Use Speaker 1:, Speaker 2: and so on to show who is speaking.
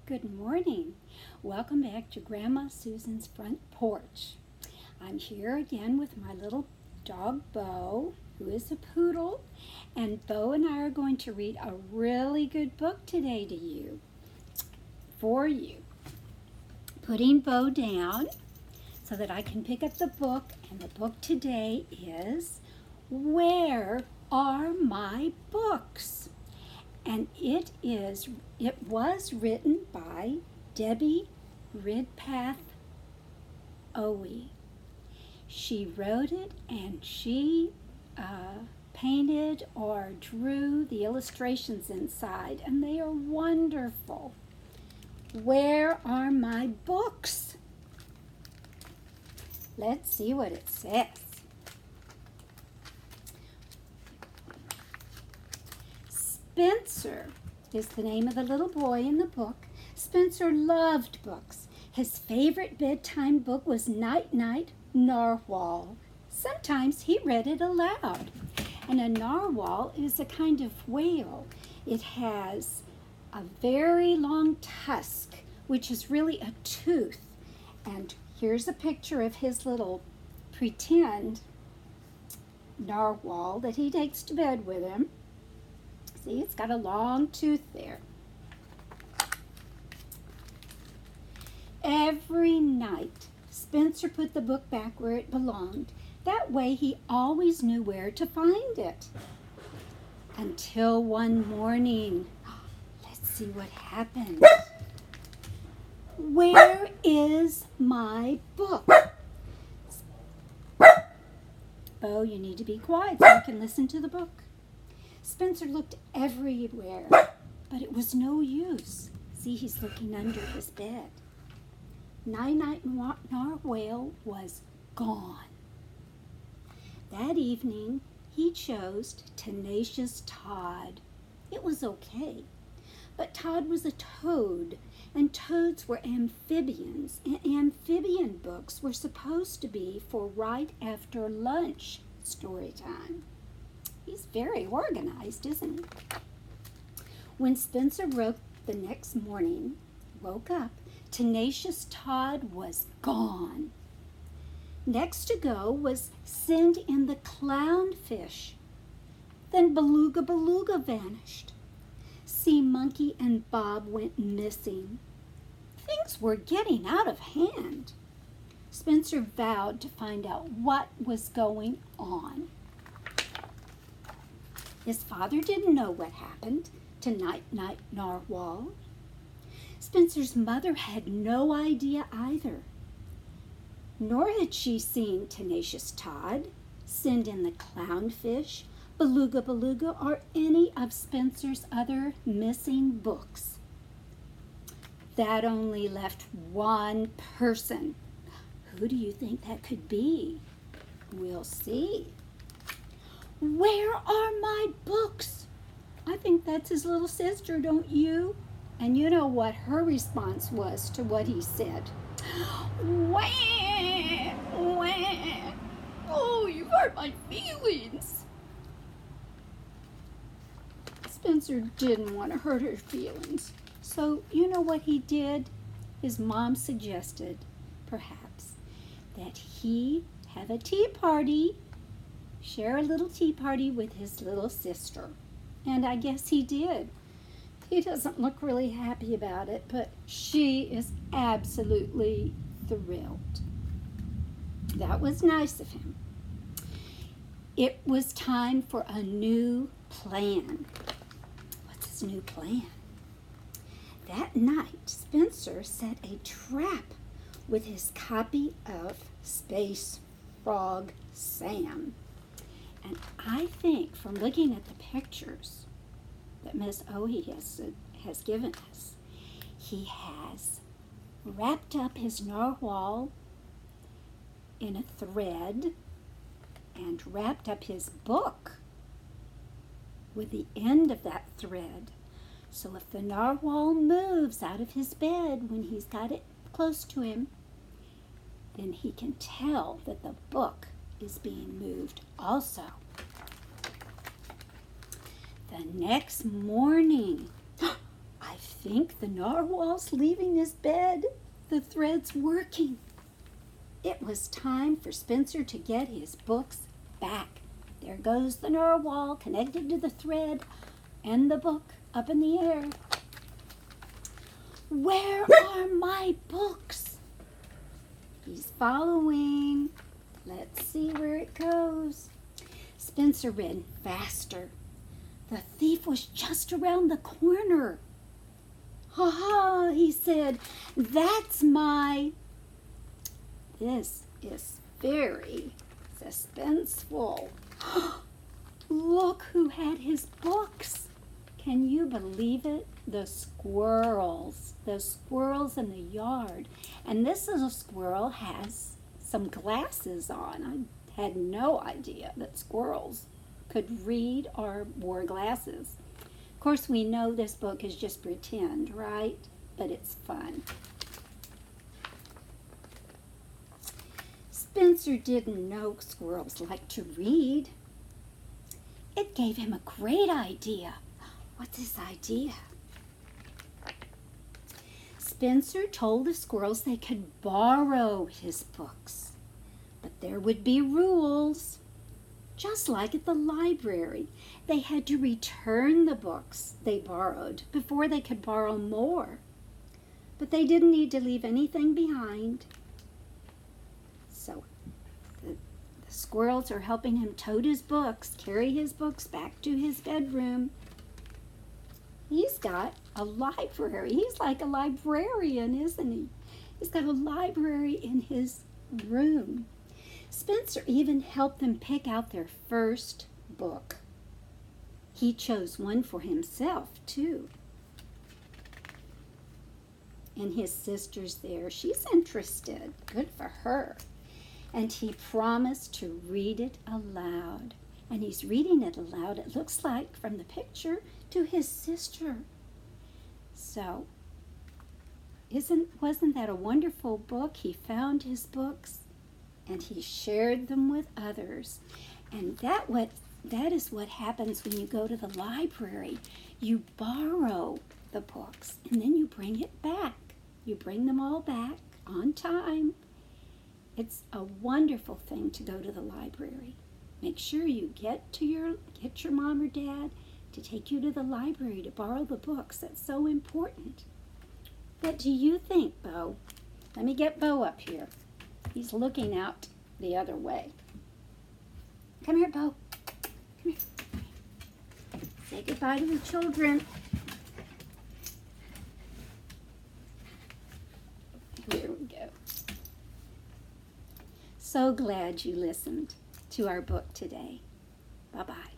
Speaker 1: Good morning. Welcome back to Grandma Susan's front porch. I'm here again with my little dog Bo, who is a poodle, and Bo and I are going to read a really good book today for you. Putting Bo down so that I can pick up the book, and the book today is Where Are My Books? And it was written by Debbie Ridpath Owie. She wrote it and she painted or drew the illustrations inside, and they are wonderful. Where are my books? Let's see what it says. Spencer is the name of the little boy in the book. Spencer loved books. His favorite bedtime book was Night Night Narwhal. Sometimes he read it aloud. And a narwhal is a kind of whale. It has a very long tusk, which is really a tooth. And here's a picture of his little pretend narwhal that he takes to bed with him. See, it's got a long tooth there. Every night, Spencer put the book back where it belonged. That way he always knew where to find it. Until one morning, let's see what happened. Where is my book? Bo, you need to be quiet so you can listen to the book. Spencer looked everywhere, but it was no use. See, he's looking under his bed. Night-Night Narwhal was gone. That evening, he chose Tenacious Todd. It was okay, but Todd was a toad, and toads were amphibians, and amphibian books were supposed to be for right after lunch story time. He's very organized, isn't he? When Spencer woke the next morning, woke up, Tenacious Todd was gone. Next to go was Send in the Clownfish. Then Beluga vanished. Sea Monkey and Bob went missing. Things were getting out of hand. Spencer vowed to find out what was going on. His father didn't know what happened to Night-Night Narwhal. Spencer's mother had no idea either. Nor had she seen Tenacious Todd, Send in the Clownfish, Beluga, or any of Spencer's other missing books. That only left one person. Who do you think that could be? We'll see. Where are my books? I think that's his little sister, don't you? And you know what her response was to what he said. Wah, wah. Oh, you hurt my feelings. Spencer didn't want to hurt her feelings. So you know what he did? His mom suggested, perhaps, that he have a tea party. Share a little tea party with his little sister. And I guess he did. He doesn't look really happy about it, but she is absolutely thrilled. That was nice of him. It was time for a new plan. What's his new plan? That night, Spencer set a trap with his copy of Space Frog Sam. And I think from looking at the pictures that Miss Owie has given us, he has wrapped up his narwhal in a thread and wrapped up his book with the end of that thread. So if the narwhal moves out of his bed when he's got it close to him, then he can tell that the book is being moved also. The next morning, I think the narwhal's leaving his bed? The thread's working. It was time for Spencer to get his books back. There goes the narwhal connected to the thread and the book up in the air. Where are my books? He's following. Let's see where it goes. Spencer ran faster. The thief was just around the corner. "Ha ha," he said, "that's my..." This is very suspenseful. Look who had his books. Can you believe it? The squirrels. The squirrels in the yard. And this little squirrel has some glasses on. I had no idea that squirrels could read or wore glasses. Of course, we know this book is just pretend, right? But it's fun. Spencer didn't know squirrels like to read. It gave him a great idea. What's his idea? Spencer told the squirrels they could borrow his books, but there would be rules. Just like at the library, they had to return the books they borrowed before they could borrow more. But they didn't need to leave anything behind. So the squirrels are helping him tote his books, carry his books back to his bedroom. He's got a library. He's like a librarian, isn't he? He's got a library in his room. Spencer even helped them pick out their first book. He chose one for himself, too. And his sister's there. She's interested. Good for her. And he promised to read it aloud. And he's reading it aloud, it looks like, from the picture, to his sister. So, wasn't that a wonderful book? He found his books and he shared them with others. And that is what happens when you go to the library. You borrow the books and then you bring it back. You bring them all back on time. It's a wonderful thing to go to the library. Make sure you get your mom or dad to take you to the library to borrow the books. That's so important. What do you think, Bo? Let me get Bo up here. He's looking out the other way. Come here, Bo. Come here. Say goodbye to the children. Here we go. So glad you listened to our book today. Bye-bye.